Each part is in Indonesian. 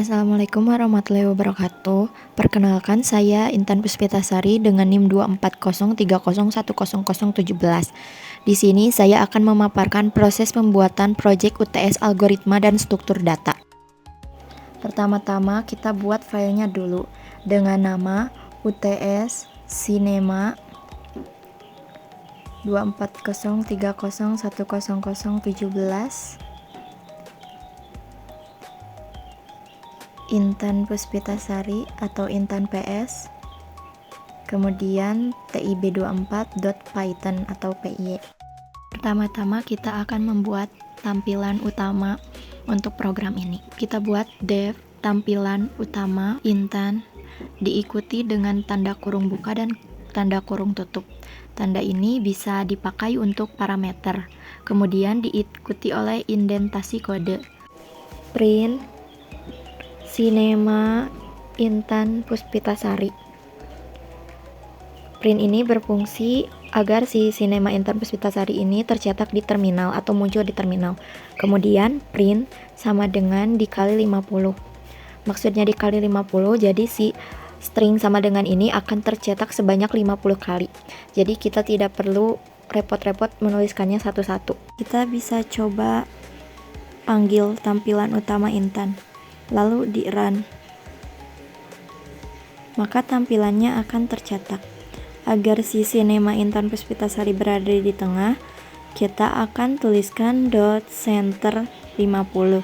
Assalamualaikum warahmatullahi wabarakatuh. Perkenalkan, saya Intan Puspitasari dengan NIM 24030100017. Di sini saya akan memaparkan proses pembuatan proyek UTS algoritma dan struktur data. Pertama-tama kita buat filenya dulu dengan nama UTS Cinema 24030100017 Intan Puspitasari atau Intan PS, kemudian tib24.python atau PY. Pertama-tama kita akan membuat tampilan utama untuk program ini. Kita buat dev tampilan utama Intan, diikuti dengan tanda kurung buka dan tanda kurung tutup. Tanda ini bisa dipakai untuk parameter, kemudian diikuti oleh indentasi kode. Print Cinema Intan Puspitasari. Print ini berfungsi agar si Cinema Intan Puspitasari ini tercetak di terminal atau muncul di terminal. Kemudian print sama dengan dikali 50. Maksudnya dikali 50, jadi si string sama dengan ini akan tercetak sebanyak 50 kali. Jadi kita tidak perlu repot-repot menuliskannya satu-satu. Kita bisa coba panggil tampilan utama Intan, lalu di run, maka tampilannya akan tercetak. Agar si Cinema Intan Puspitasari berada di tengah, kita akan tuliskan .center 50.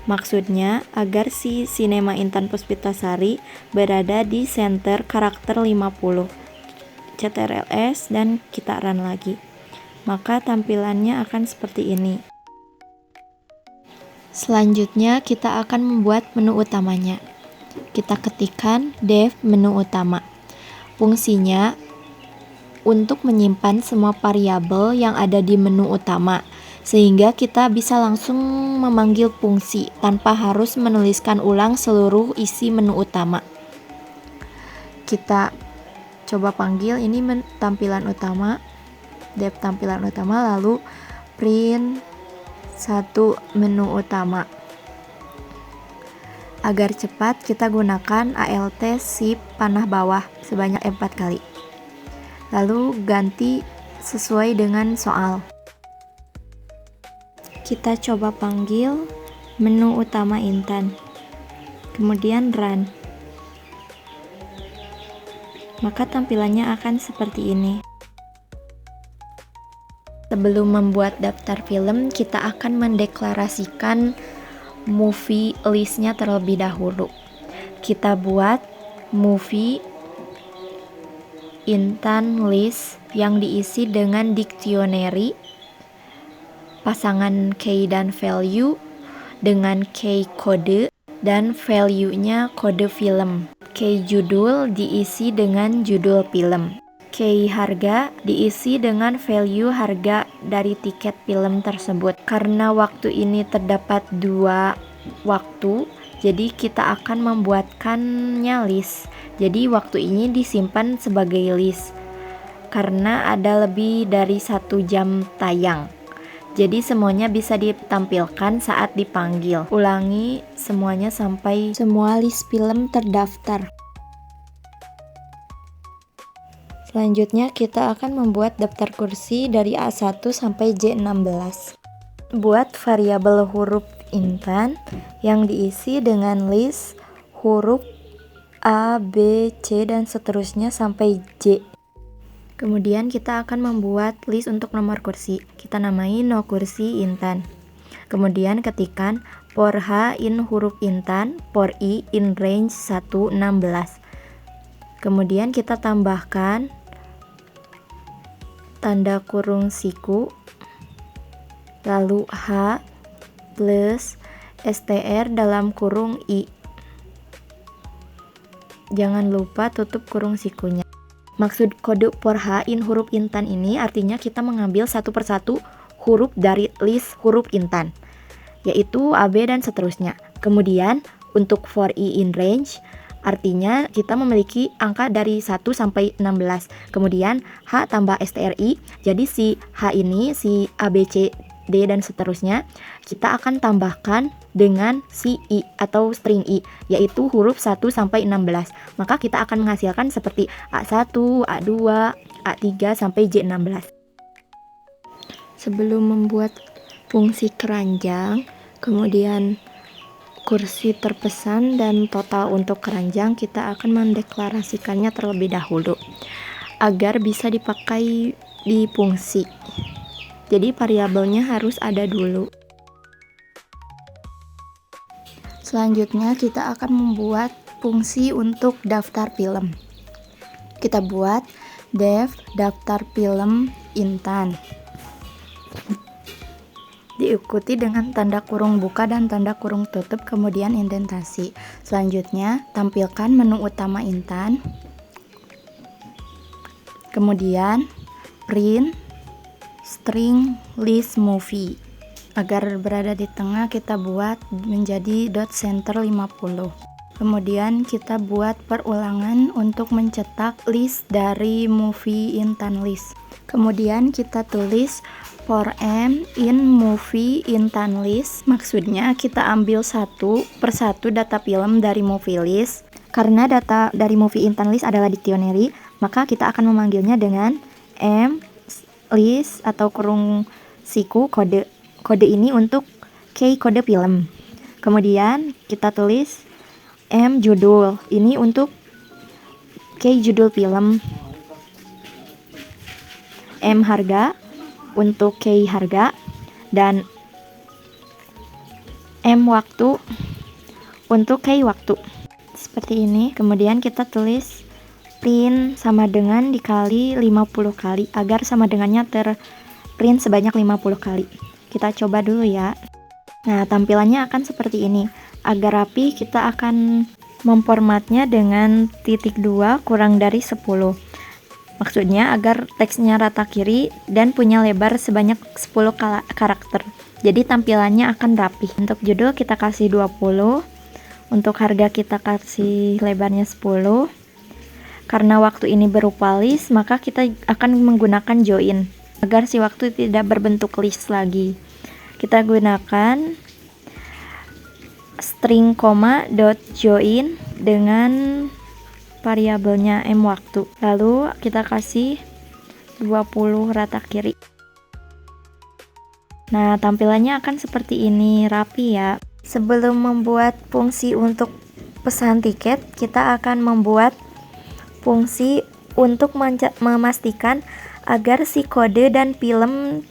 Maksudnya agar si Cinema Intan Puspitasari berada di center karakter 50. CTRL-S dan kita run lagi, maka tampilannya akan seperti ini. Selanjutnya kita akan membuat menu utamanya. Kita ketikkan dev menu utama. Fungsinya untuk menyimpan semua variabel yang ada di menu utama, sehingga kita bisa langsung memanggil fungsi tanpa harus menuliskan ulang seluruh isi menu utama. Kita coba panggil ini tampilan utama, dev tampilan utama, lalu print satu menu utama. Agar cepat kita gunakan alt shift panah bawah sebanyak 4 kali. Lalu ganti sesuai dengan soal. Kita coba panggil menu utama Intan, kemudian run, maka tampilannya akan seperti ini. Sebelum membuat daftar film, kita akan mendeklarasikan movie listnya terlebih dahulu. Kita buat movie Intan list yang diisi dengan dictionary, pasangan key dan value dengan key kode dan value-nya kode film. Key judul diisi dengan judul film. Key harga diisi dengan value harga dari tiket film tersebut. Karena waktu ini terdapat 2 waktu, jadi kita akan membuatkannya list. Jadi waktu ini disimpan sebagai list karena ada lebih dari 1 jam tayang. Jadi semuanya bisa ditampilkan saat dipanggil. Ulangi semuanya sampai semua list film terdaftar. Selanjutnya kita akan membuat daftar kursi dari A1 sampai J16. Buat variabel huruf Intan yang diisi dengan list huruf A, B, C, dan seterusnya sampai J. Kemudian kita akan membuat list untuk nomor kursi. Kita namai no kursi Intan. Kemudian ketikkan for H in huruf Intan, for I in range 116. Kemudian kita tambahkan tanda kurung siku, lalu H plus str dalam kurung I. Jangan lupa tutup kurung sikunya. Maksud kode for H in huruf Intan ini artinya kita mengambil satu persatu huruf dari list huruf Intan, yaitu A, B, dan seterusnya. Kemudian untuk for I in range artinya kita memiliki angka dari 1 sampai 16. Kemudian H tambah STRI, jadi si H ini, si A, B, C, D, dan seterusnya, kita akan tambahkan dengan si i atau string i, yaitu huruf 1 sampai 16. Maka kita akan menghasilkan seperti A1, A2, A3 sampai J16. Sebelum membuat fungsi keranjang, kemudian kursi terpesan dan total untuk keranjang, kita akan mendeklarasikannya terlebih dahulu agar bisa dipakai di fungsi. Jadi variabelnya harus ada dulu. Selanjutnya kita akan membuat fungsi untuk daftar film. Kita buat def daftar film Intan. Diikuti dengan tanda kurung buka dan tanda kurung tutup, kemudian indentasi. Selanjutnya, tampilkan menu utama Intan. Kemudian, print string list movie. Agar berada di tengah, kita buat menjadi dot center 50. Kemudian kita buat perulangan untuk mencetak list dari movie Intan list. Kemudian kita tulis for m in movie Intan list. Maksudnya kita ambil satu persatu data film dari movie list. Karena data dari movie Intan list adalah dictionary, maka kita akan memanggilnya dengan m list atau kurung siku kode. Kode ini untuk key kode film. Kemudian kita tulis M judul, ini untuk key judul film. M harga untuk key harga, dan M waktu untuk key waktu. Seperti ini. Kemudian kita tulis print sama dengan dikali 50 kali agar sama dengannya terprint sebanyak 50 kali. Kita coba dulu ya. Nah, tampilannya akan seperti ini. Agar rapi, kita akan memformatnya dengan titik 2 kurang dari 10. Maksudnya agar teksnya rata kiri dan punya lebar sebanyak 10 karakter. Jadi tampilannya akan rapi. Untuk judul kita kasih 20. Untuk harga kita kasih lebarnya 10. Karena waktu ini berupa list, maka kita akan menggunakan join agar si waktu tidak berbentuk list lagi. Kita gunakan string koma dot join dengan variabelnya m waktu. Lalu kita kasih 20 rata kiri. Nah, tampilannya akan seperti ini, rapi ya. Sebelum membuat fungsi untuk pesan tiket, kita akan membuat fungsi untuk memastikan agar si kode dan film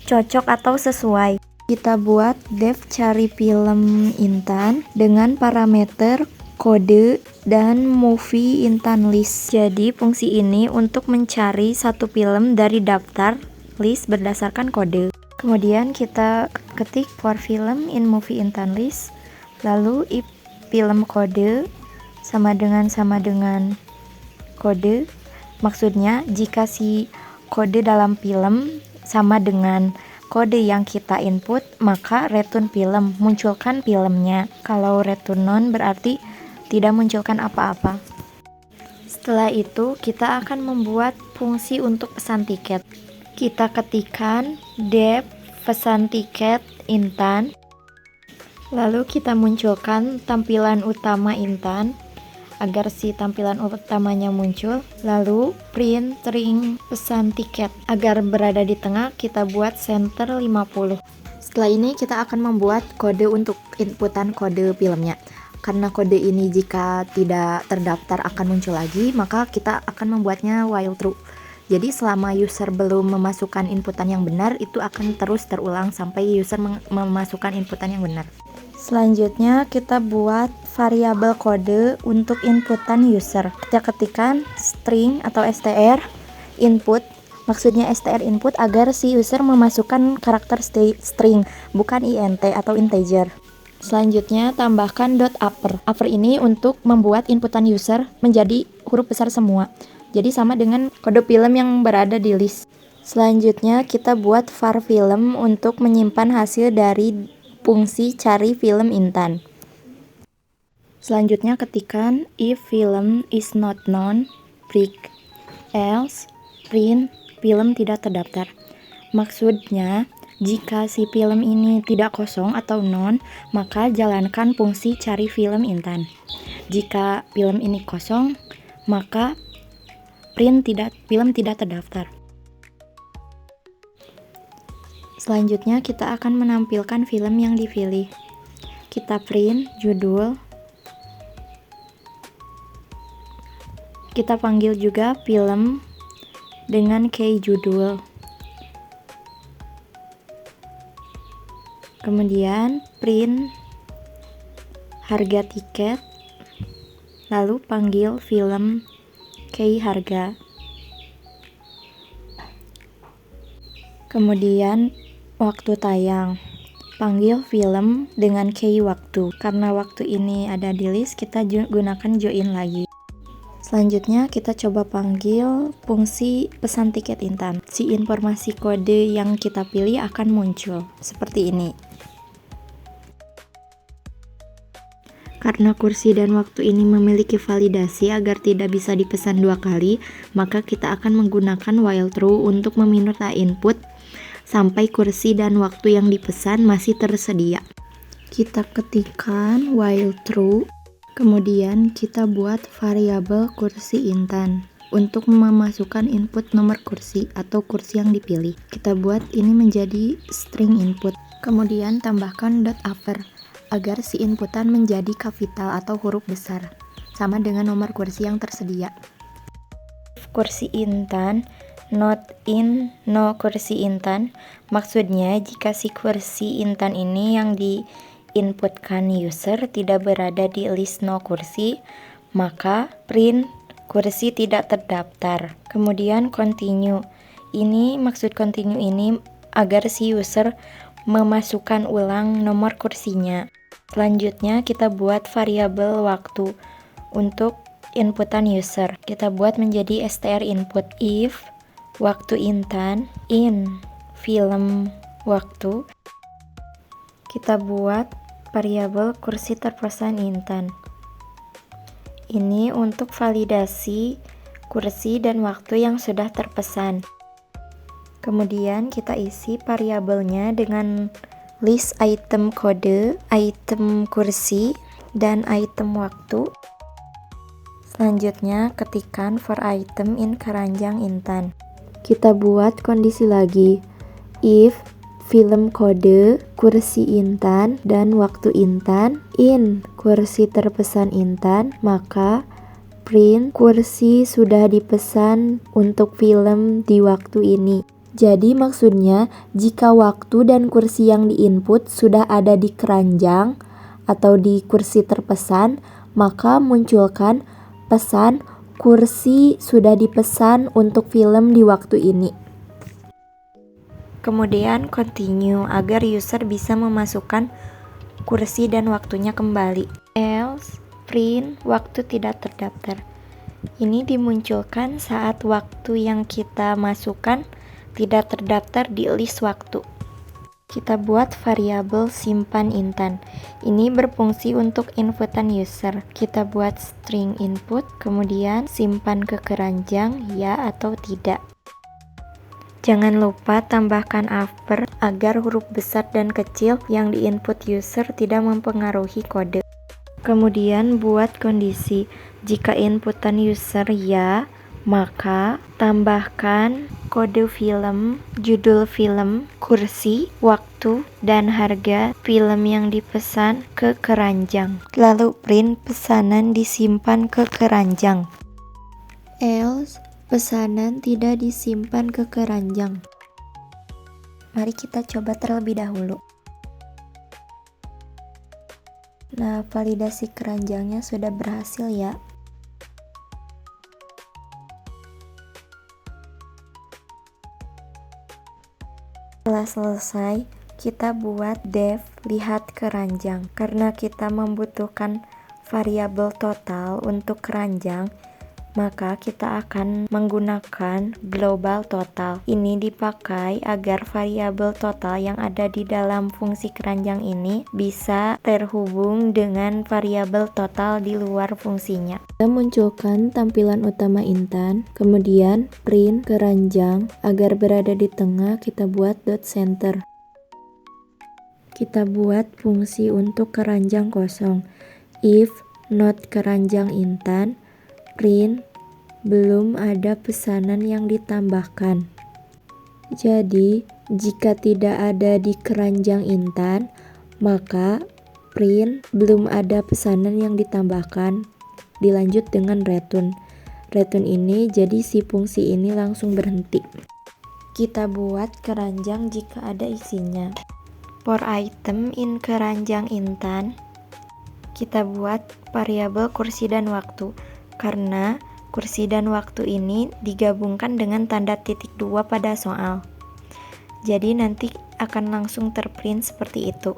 cocok atau sesuai. Kita buat def cari film Intan dengan parameter kode dan movie Intan list. Jadi fungsi ini untuk mencari satu film dari daftar list berdasarkan kode. Kemudian kita ketik for film in movie Intan list, lalu if film kode sama dengan kode. Maksudnya jika si kode dalam film sama dengan kode yang kita input, maka return film, munculkan filmnya. Kalau return none berarti tidak munculkan apa-apa. Setelah itu kita akan membuat fungsi untuk pesan tiket. Kita ketikkan def pesan tiket Intan, lalu kita munculkan tampilan utama Intan agar si tampilan utamanya muncul, lalu print string pesan tiket. Agar berada di tengah, kita buat center 50. Setelah ini kita akan membuat kode untuk inputan kode filmnya. Karena kode ini jika tidak terdaftar akan muncul lagi, maka kita akan membuatnya while true. Jadi selama user belum memasukkan inputan yang benar, itu akan terus terulang sampai user memasukkan inputan yang benar. Selanjutnya kita buat variabel kode untuk inputan user. Kita ketikkan string atau str input. Maksudnya str input agar si user memasukkan karakter string, bukan int atau integer. Selanjutnya tambahkan .upper. Upper ini untuk membuat inputan user menjadi huruf besar semua. Jadi sama dengan kode film yang berada di list. Selanjutnya kita buat var film untuk menyimpan hasil dari fungsi cari film Intan. Selanjutnya ketikkan if film is not known, break, else print film tidak terdaftar. Maksudnya Jika si film ini tidak kosong atau non, maka jalankan fungsi cari film Intan. Jika film ini kosong, maka film tidak terdaftar. Selanjutnya kita akan menampilkan film yang dipilih. Kita print judul. Kita panggil juga film dengan key judul. Kemudian print harga tiket. Lalu panggil film key harga. Kemudian waktu tayang, panggil film dengan key waktu. Karena waktu ini ada di list, kita gunakan join lagi. Selanjutnya kita coba panggil fungsi pesan tiket Intan. Si informasi kode yang kita pilih akan muncul seperti ini. Karena kursi dan waktu ini memiliki validasi agar tidak bisa dipesan 2 kali, maka kita akan menggunakan while true untuk meminta input sampai kursi dan waktu yang dipesan masih tersedia. Kita ketikkan while true, kemudian kita buat variabel kursi Intan untuk memasukkan input nomor kursi atau kursi yang dipilih. Kita buat ini menjadi string input, kemudian tambahkan dot after agar si inputan menjadi kapital atau huruf besar, sama dengan nomor kursi yang tersedia. Kursi Intan not in no kursi Intan, maksudnya jika si kursi Intan ini yang diinputkan user tidak berada di list no kursi, maka print kursi tidak terdaftar. Kemudian continue. Ini maksud continue ini agar si user memasukkan ulang nomor kursinya. Selanjutnya kita buat variabel waktu untuk inputan user. Kita buat menjadi str input. If waktu Intan in film waktu, kita buat variabel kursi terpesan Intan. Ini untuk validasi kursi dan waktu yang sudah terpesan. Kemudian kita isi variabelnya dengan list item kode, item kursi, dan item waktu. Selanjutnya ketikkan for item in keranjang Intan. Kita buat kondisi lagi. If film kode, kursi Intan, dan waktu Intan in kursi terpesan Intan, maka print kursi sudah dipesan untuk film di waktu ini. Jadi maksudnya jika waktu dan kursi yang diinput sudah ada di keranjang atau di kursi terpesan, maka munculkan pesan kursi sudah dipesan untuk film di waktu ini. Kemudian continue agar user bisa memasukkan kursi dan waktunya kembali. Else print waktu tidak terdaftar. Ini dimunculkan saat waktu yang kita masukkan tidak terdaftar di list waktu. Kita buat variabel simpan Intan. Ini berfungsi untuk inputan user. Kita buat string input, kemudian simpan ke keranjang ya atau tidak. Jangan lupa tambahkan after agar huruf besar dan kecil yang diinput user tidak mempengaruhi kode. Kemudian buat kondisi. Jika inputan user ya, maka tambahkan kode film, judul film, kursi, waktu, dan harga film yang dipesan ke keranjang. Lalu print pesanan disimpan ke keranjang. Else pesanan tidak disimpan ke keranjang. Mari kita coba terlebih dahulu. Nah, validasi keranjangnya sudah berhasil ya. Setelah selesai, kita buat def lihat keranjang. Karena kita membutuhkan variabel total untuk keranjang, maka kita akan menggunakan global total. Ini dipakai agar variabel total yang ada di dalam fungsi keranjang ini bisa terhubung dengan variabel total di luar fungsinya. Kita munculkan tampilan utama Intan, kemudian print keranjang. Agar berada di tengah, kita buat dot center. Kita buat fungsi untuk keranjang kosong. If not keranjang Intan, print belum ada pesanan yang ditambahkan. Jadi, jika tidak ada di keranjang Intan, maka print belum ada pesanan yang ditambahkan. Dilanjut dengan return. Return ini jadi si fungsi ini langsung berhenti. Kita buat keranjang jika ada isinya. For item in keranjang Intan, kita buat variabel kursi dan waktu, karena kursi dan waktu ini digabungkan dengan tanda titik 2 pada soal. Jadi nanti akan langsung terprint seperti itu.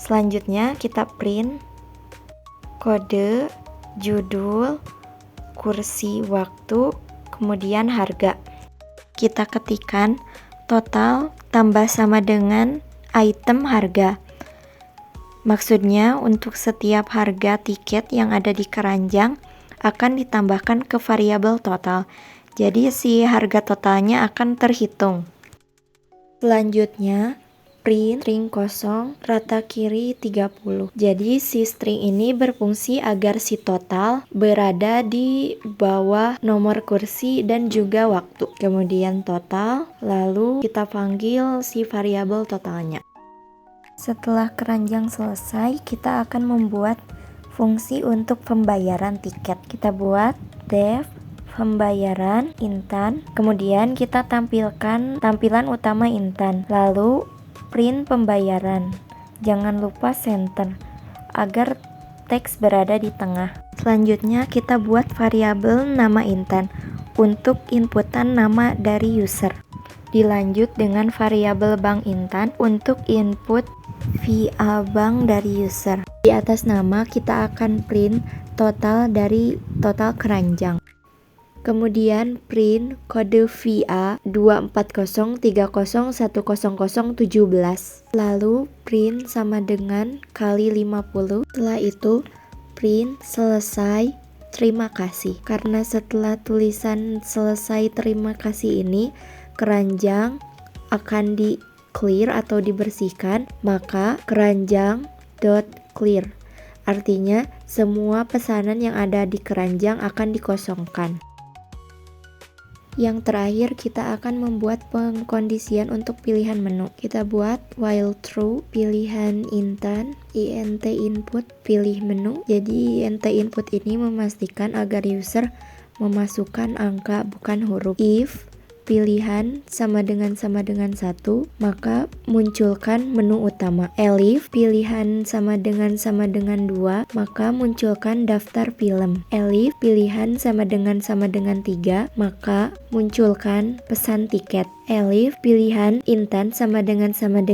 Selanjutnya kita print kode, judul, kursi, waktu, kemudian harga. Kita ketikkan total tambah sama dengan item harga. Maksudnya untuk setiap harga tiket yang ada di keranjang akan ditambahkan ke variabel total. Jadi si harga totalnya akan terhitung. Selanjutnya print string kosong rata kiri 30. Jadi si string ini berfungsi agar si total berada di bawah nomor kursi dan juga waktu. Kemudian total, lalu kita panggil si variabel totalnya. Setelah keranjang selesai, kita akan membuat fungsi untuk pembayaran tiket. Kita buat def pembayaran Intan, kemudian kita tampilkan tampilan utama Intan, lalu print pembayaran. Jangan lupa center agar teks berada di tengah. Selanjutnya kita buat variabel nama Intan untuk inputan nama dari user. Dilanjut dengan variabel bank Intan untuk input via bank dari user. Di atas nama kita akan print total dari total keranjang. Kemudian print kode VA 24030100017. Lalu print sama dengan kali 50. Setelah itu print selesai terima kasih. Karena setelah tulisan selesai terima kasih ini keranjang akan di clear atau dibersihkan, maka keranjang dot clear. Artinya semua pesanan yang ada di keranjang akan dikosongkan. Yang terakhir kita akan membuat pengkondisian untuk pilihan menu. Kita buat while true pilihan Intan, int input pilih menu. Jadi int input ini memastikan agar user memasukkan angka bukan huruf. If pilihan sama dengan 1, maka munculkan menu utama. Elif pilihan sama dengan 2, maka munculkan daftar film. Elif pilihan sama dengan 3, maka munculkan pesan tiket. Elif pilihan Intan sama dengan 4,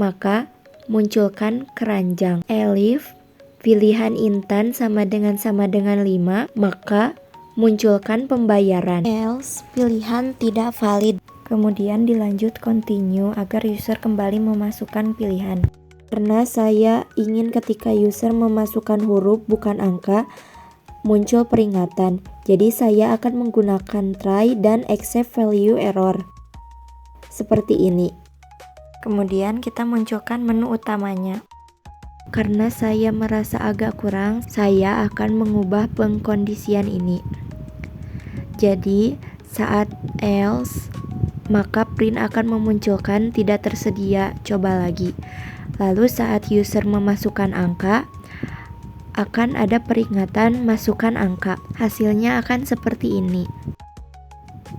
maka munculkan keranjang. Elif pilihan Intan sama dengan 5, maka munculkan pembayaran. Else pilihan tidak valid. Kemudian dilanjut continue agar user kembali memasukkan pilihan. Karena saya ingin ketika user memasukkan huruf bukan angka, muncul peringatan. Jadi saya akan menggunakan try dan accept value error. Seperti ini. Kemudian kita munculkan menu utamanya. Karena saya merasa agak kurang, saya akan mengubah pengkondisian ini. Jadi, saat else, maka print akan memunculkan tidak tersedia, coba lagi. Lalu saat user memasukkan angka, akan ada peringatan masukkan angka. Hasilnya akan seperti ini.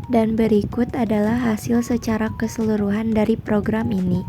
Dan berikut adalah hasil secara keseluruhan dari program ini.